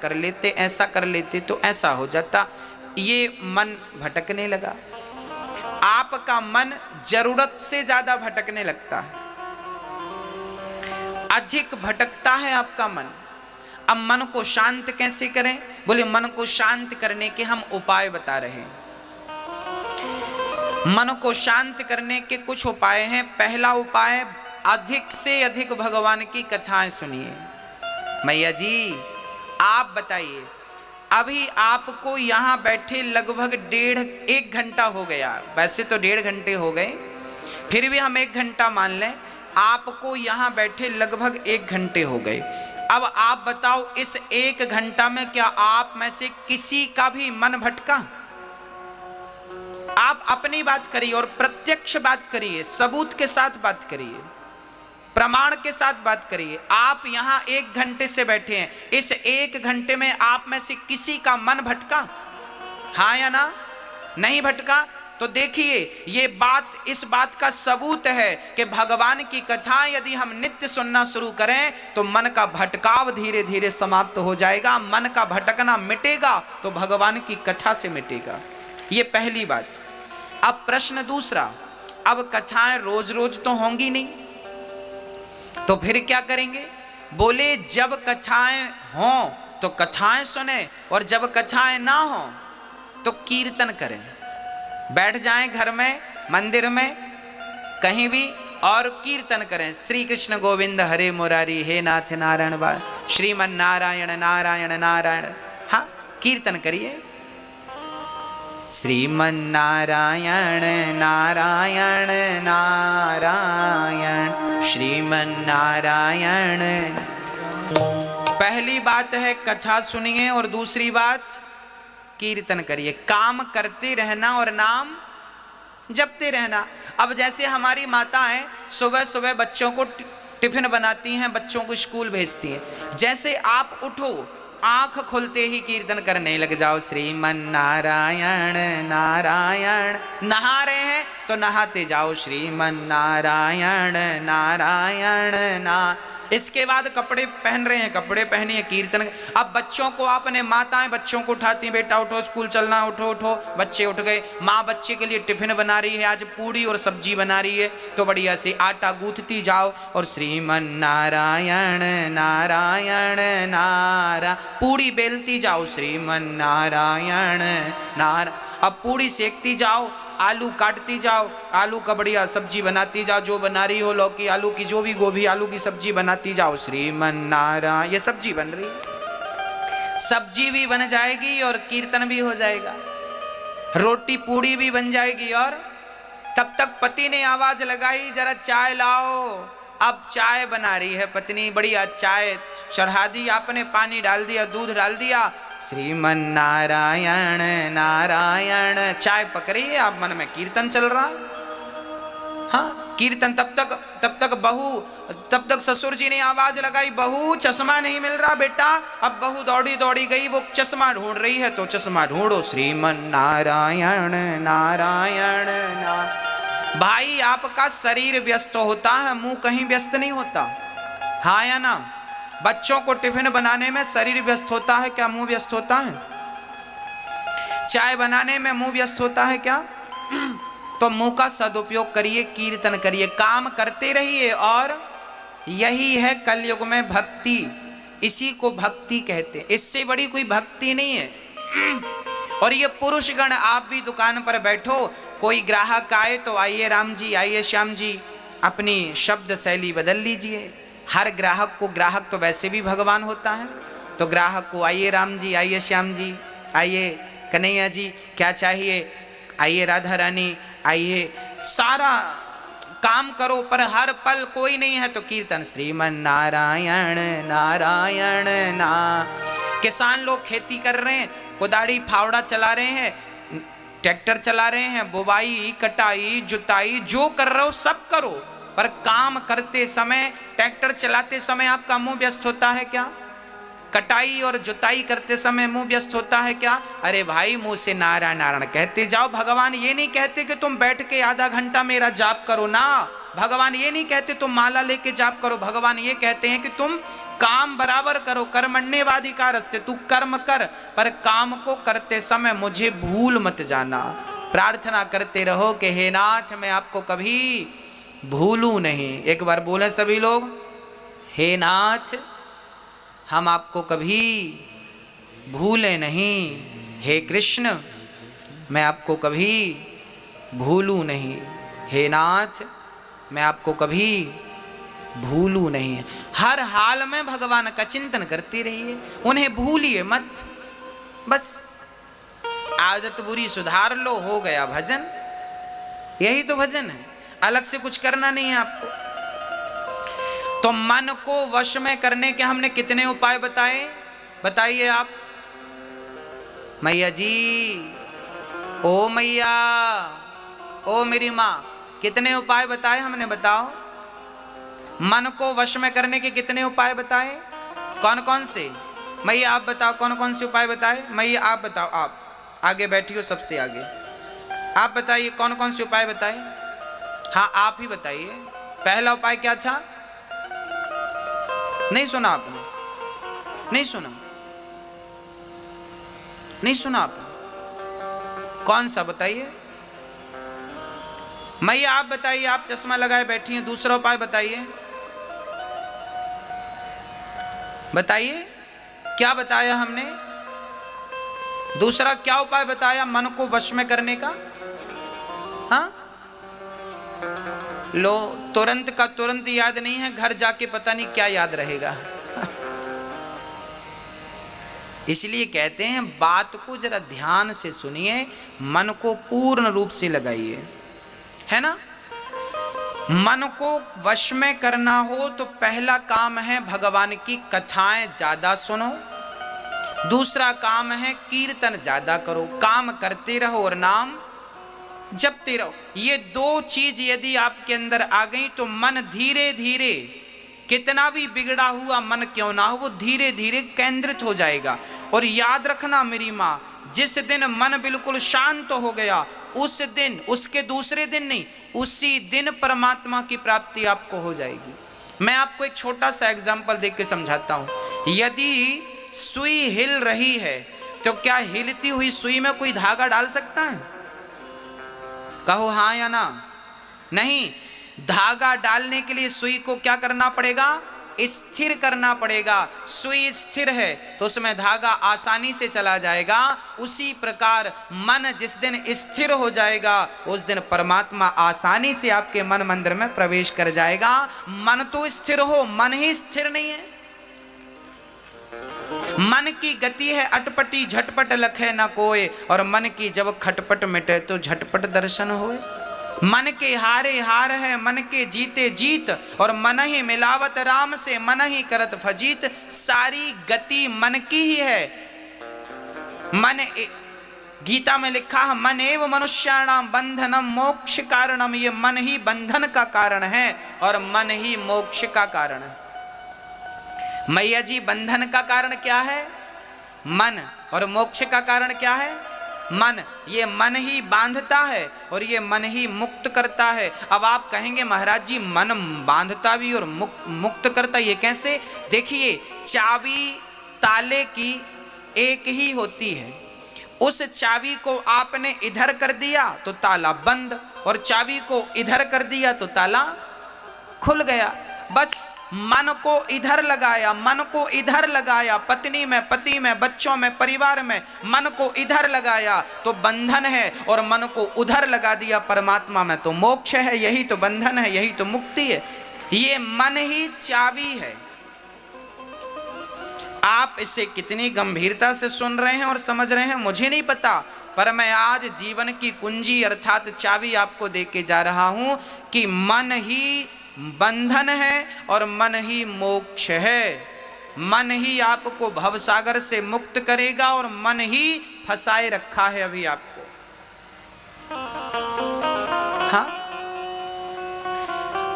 कर लेते, ऐसा कर लेते तो ऐसा हो जाता। ये मन भटकने लगा। आपका मन जरूरत से ज्यादा भटकने लगता है, अधिक भटकता है आपका मन। अब मन को शांत कैसे करें? बोले मन को शांत करने के हम उपाय बता रहे हैं। मन को शांत करने के कुछ उपाय हैं। पहला उपाय, अधिक से अधिक भगवान की कथाएं सुनिए। मैया जी आप बताइए, अभी आपको यहां बैठे लगभग 1.5 घंटा हो गया। वैसे तो 1.5 घंटे हो गए, फिर भी हम 1 घंटा मान लें। आपको यहां बैठे लगभग 1 घंटे हो गए। अब आप बताओ, इस 1 घंटा में क्या आप में से किसी का भी मन भटका? आप अपनी बात करिए और प्रत्यक्ष बात करिए, सबूत के साथ बात करिए, प्रमाण के साथ बात करिए। आप यहां 1 घंटे से बैठे हैं, इस 1 घंटे में आप में से किसी का मन भटका? हाँ या ना? नहीं भटका? तो देखिए, ये बात, इस बात का सबूत है कि भगवान की कथा यदि हम नित्य सुनना शुरू करें तो मन का भटकाव धीरे धीरे समाप्त हो जाएगा। मन का भटकना मिटेगा तो भगवान की कथा से मिटेगा। ये पहली बात। अब प्रश्न दूसरा, अब कथाएं रोज रोज तो होंगी नहीं, तो फिर क्या करेंगे? बोले जब कथाएं हों तो कथाएं सुने, और जब कथाएं ना हों तो कीर्तन करें। बैठ जाएं घर में, मंदिर में, कहीं भी, और कीर्तन करें। श्री कृष्ण गोविंद हरे मुरारी, हे नाथ नारायण बा, श्रीमन नारायण नारायण नारायण। हाँ, कीर्तन करिए। श्रीमन नारायण नारायण नारायण, श्रीमन नारायण। पहली बात है कथा सुनिए, और दूसरी बात कीर्तन करिए। काम करते रहना और नाम जपते रहना। अब जैसे हमारी माताएं सुबह सुबह बच्चों को टिफिन बनाती हैं, बच्चों को स्कूल भेजती हैं, जैसे आप उठो, आंख खुलते ही कीर्तन करने लग जाओ, श्रीमन नारायण नारायण। नहा रहे हैं तो नहाते जाओ, श्रीमन नारायण नारायण ना। इसके बाद कपड़े पहन रहे हैं, कपड़े पहनिए, कीर्तन। अब बच्चों को, आपने माताएं बच्चों को उठाती हैं, बेटा उठो स्कूल चलना, उठो उठो। बच्चे उठ गए। माँ बच्चे के लिए टिफिन बना रही है, आज पूड़ी और सब्जी बना रही है, तो बढ़िया से आटा गूंथती जाओ और श्रीमन नारायण नारायण नारा, पूड़ी बेलती जाओ, श्रीमन नारायण नारा। अब पूड़ी सेकती जाओ, आलू काटती जाओ, आलू का बढ़िया सब्जी बनाती जाओ, जो बना रही हो, लौकी आलू की, जो भी, गोभी आलू की सब्जी बनाती जाओ, श्रीमन नारायण। ये सब्जी बन रही है, सब्जी भी बन जाएगी और कीर्तन भी हो जाएगा, रोटी पूड़ी भी बन जाएगी। और तब तक पति ने आवाज लगाई, जरा चाय लाओ। अब चाय बना रही है पत्नी, बढ़िया चाय चढ़ा दी आपने, पानी डाल दिया, दूध डाल दिया, श्रीमन नारायण नारायण। चाय पक रही है, आप मन में कीर्तन चल रहा। हाँ, कीर्तन। तब तक ससुर जी ने आवाज लगाई, बहू चश्मा नहीं मिल रहा बेटा। अब बहू दौड़ी दौड़ी गई, वो चश्मा ढूंढ रही है, तो चश्मा ढूंढो, श्रीमन नारायण नारायण नारायण। भाई आपका शरीर व्यस्त होता है, मुंह कहीं व्यस्त नहीं होता। हाँ या ना? बच्चों को टिफिन बनाने में शरीर व्यस्त होता है क्या? मुंह व्यस्त होता है? चाय बनाने में मुंह व्यस्त होता है क्या? तो मुंह का सदुपयोग करिए, कीर्तन करिए, काम करते रहिए। और यही है कलयुग में भक्ति, इसी को भक्ति कहते हैं। इससे बड़ी कोई भक्ति नहीं है। और ये पुरुषगण, आप भी दुकान पर बैठो, कोई ग्राहक आए तो आइए राम जी, आइए श्याम जी, अपनी शब्द शैली बदल लीजिए। हर ग्राहक को, ग्राहक तो वैसे भी भगवान होता है, तो ग्राहक को आइए राम जी, आइए श्याम जी, आइए कन्हैया जी, क्या चाहिए, आइए राधा रानी, आइए। सारा काम करो, पर हर पल कोई नहीं है तो कीर्तन, श्रीमन नारायण नारायण ना। किसान लोग खेती कर रहे हैं, कुदाड़ी फावड़ा चला रहे हैं, ट्रैक्टर चला रहे हैं, बुवाई कटाई जुताई जो कर रहे हो सब करो, पर काम करते समय, ट्रैक्टर चलाते समय आपका मुंह व्यस्त होता है क्या? कटाई और जुताई करते समय मुंह व्यस्त होता है क्या? अरे भाई, मुंह से नारायण नारायण कहते जाओ। भगवान ये नहीं कहते कि तुम बैठ के आधा घंटा मेरा जाप करो ना। भगवान ये नहीं कहते तुम माला लेके जाप करो। भगवान ये कहते हैं कि तुम काम बराबर करो, कर्मण्येवाधिकारस्ते, तू कर्म कर पर काम को करते समय मुझे भूल मत जाना। प्रार्थना करते रहो कि हे नाथ मैं आपको कभी भूलूं नहीं। एक बार बोले सभी लोग, हे नाथ हम आपको कभी भूले नहीं, हे कृष्ण मैं आपको कभी भूलूं नहीं, हे नाथ मैं आपको कभी भूलूं नहीं। हर हाल में भगवान का चिंतन करते रहिए, उन्हें भूलिए मत। बस आदत बुरी सुधार लो, हो गया भजन। यही तो भजन है, अलग से कुछ करना नहीं है आपको। तो मन को वश में करने के हमने कितने उपाय बताए, बताइए आप। मैया जी, ओ मैया, ओ मेरी माँ, कितने उपाय बताए हमने, बताओ। मन को वश में करने के कितने उपाय बताए, कौन कौन से? मैया आप बताओ कौन कौन से उपाय बताए। मैया आप बताओ, आप आगे बैठियो, सबसे आगे आप बताइए कौन कौन से उपाय बताए। हाँ आप ही बताइए। पहला उपाय क्या था? नहीं सुना आपने? नहीं सुना? नहीं सुना आपने? कौन सा बताइए। मैया आप बताइए, आप चश्मा लगाए बैठी हैं, दूसरा उपाय बताइए। बताइए क्या बताया हमने, दूसरा क्या उपाय बताया मन को वश में करने का? हाँ लो, तुरंत का तुरंत याद नहीं है, घर जाके पता नहीं क्या याद रहेगा। इसलिए कहते हैं बात को जरा ध्यान से सुनिए, मन को पूर्ण रूप से लगाइए, है ना। मन को वश में करना हो तो पहला काम है भगवान की कथाएं ज्यादा सुनो, दूसरा काम है कीर्तन ज्यादा करो, काम करते रहो और नाम जपते रहो। ये दो चीज यदि आपके अंदर आ गई तो मन धीरे धीरे, कितना भी बिगड़ा हुआ मन क्यों ना हो, वो धीरे धीरे केंद्रित हो जाएगा। और याद रखना मेरी माँ, जिस दिन मन बिल्कुल शांत हो गया उस दिन, उसके दूसरे दिन नहीं, उसी दिन परमात्मा की प्राप्ति आपको हो जाएगी। मैं आपको एक छोटा सा एग्जाम्पल देख के समझाता हूं। यदि सुई हिल रही है तो क्या हिलती हुई सुई में कोई धागा डाल सकता है? कहो हाँ या ना। नहीं, धागा डालने के लिए सुई को क्या करना पड़ेगा? स्थिर करना पड़ेगा। सुई स्थिर है तो उसमें धागा आसानी से चला जाएगा। उसी प्रकार मन जिस दिन स्थिर हो जाएगा उस दिन परमात्मा आसानी से आपके मन मंदिर में प्रवेश कर जाएगा। मन तो स्थिर हो, मन ही स्थिर नहीं है। मन की गति है अटपटी, झटपट लखे न कोय, और मन की जब खटपट मिटे तो झटपट दर्शन होए। मन के हारे हार है, मन के जीते जीत, और मन ही मिलावत राम से, मन ही करत फजीत। सारी गति मन की ही है। मन, गीता में लिखा है मन एव मनुष्याणाम बंधनम मोक्ष कारणम। ये मन ही बंधन का कारण है और मन ही मोक्ष का कारण है। मैया जी, बंधन का कारण क्या है? मन। और मोक्ष का कारण क्या है? मन। ये मन ही बांधता है और ये मन ही मुक्त करता है। अब आप कहेंगे महाराज जी मन बांधता भी और मुक्त करता, ये कैसे? देखिए, चाबी ताले की एक ही होती है। उस चाबी को आपने इधर कर दिया तो ताला बंद, और चाबी को इधर कर दिया तो ताला खुल गया। बस मन को इधर लगाया, मन को इधर लगाया, पत्नी में, पति में, बच्चों में, परिवार में, मन को इधर लगाया तो बंधन है, और मन को उधर लगा दिया परमात्मा में तो मोक्ष है। यही तो बंधन है, यही तो मुक्ति है। ये मन ही चाबी है। आप इसे कितनी गंभीरता से सुन रहे हैं और समझ रहे हैं मुझे नहीं पता, पर मैं आज जीवन की कुंजी अर्थात चाबी आपको दे के जा रहा हूं कि मन ही बंधन है और मन ही मोक्ष है। मन ही आपको भवसागर से मुक्त करेगा और मन ही फंसाए रखा है अभी आपको। हाँ,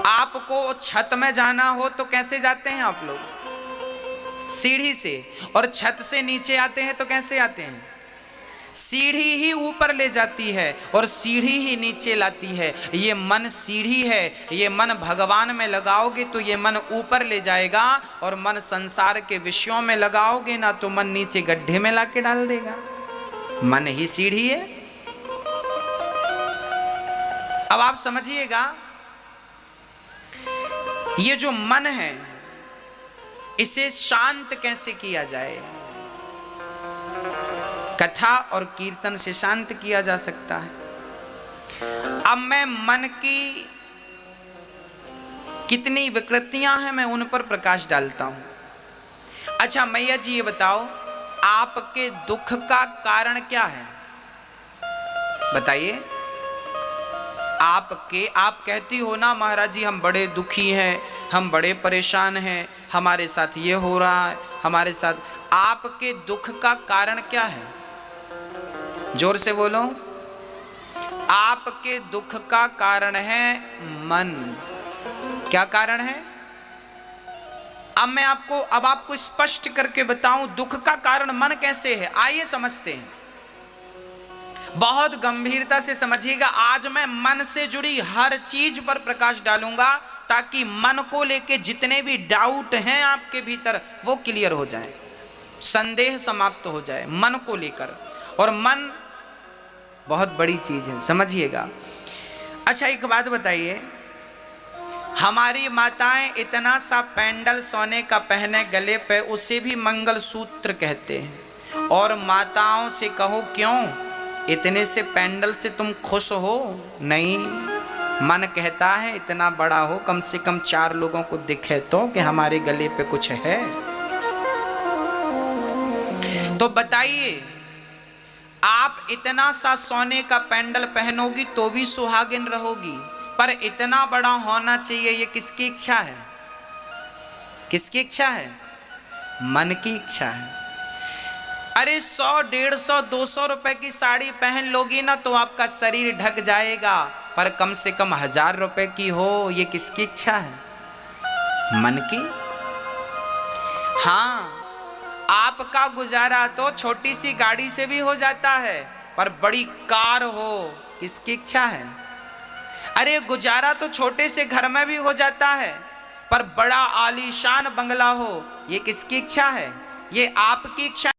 आपको छत में जाना हो तो कैसे जाते हैं आप लोग? सीढ़ी से। और छत से नीचे आते हैं तो कैसे आते हैं? सीढ़ी ही ऊपर ले जाती है और सीढ़ी ही नीचे लाती है। ये मन सीढ़ी है, ये मन भगवान में लगाओगे तो ये मन ऊपर ले जाएगा, और मन संसार के विषयों में लगाओगे ना तो मन नीचे गड्ढे में लाके डाल देगा। मन ही सीढ़ी है। अब आप समझिएगा, ये जो मन है इसे शांत कैसे किया जाए। कथा और कीर्तन से शांत किया जा सकता है। अब मैं मन की कितनी विकृतियां हैं मैं उन पर प्रकाश डालता हूं। अच्छा मैया जी ये बताओ, आपके दुख का कारण क्या है? बताइए। आप कहती हो ना महाराज जी हम बड़े दुखी हैं, हम बड़े परेशान हैं, हमारे साथ ये हो रहा है, हमारे साथ। आपके दुख का कारण क्या है? जोर से बोलो। आपके दुख का कारण है मन। क्या कारण है? अब आपको स्पष्ट करके बताऊं दुख का कारण मन कैसे है। आइए समझते हैं, बहुत गंभीरता से समझिएगा। आज मैं मन से जुड़ी हर चीज पर प्रकाश डालूंगा ताकि मन को लेके जितने भी डाउट हैं आपके भीतर वो क्लियर हो जाए, संदेह समाप्त हो जाए मन को लेकर। और मन बहुत बड़ी चीज है, समझिएगा। अच्छा एक बात बताइए, हमारी माताएं इतना सा पेंडल सोने का पहने गले पे, उसे भी मंगलसूत्र कहते हैं। और माताओं से कहो क्यों इतने से पेंडल से तुम खुश हो? नहीं, मन कहता है इतना बड़ा हो, कम से कम 4 लोगों को दिखे तो कि हमारे गले पे कुछ है। तो बताइए, आप इतना सा सोने का पेंडल पहनोगी तो भी सुहागिन रहोगी, पर इतना बड़ा होना चाहिए, ये किसकी इच्छा है? किसकी इच्छा है? मन की इच्छा है। अरे 100, 150, 200 रुपए की साड़ी पहन लोगी ना तो आपका शरीर ढक जाएगा, पर कम से कम 1000 रुपए की हो, ये किसकी इच्छा है? मन की। हाँ, आपका गुजारा तो छोटी सी गाड़ी से भी हो जाता है, पर बड़ी कार हो, किसकी इच्छा है? अरे गुजारा तो छोटे से घर में भी हो जाता है, पर बड़ा आलीशान बंगला हो, ये किसकी इच्छा है? ये आपकी इच्छा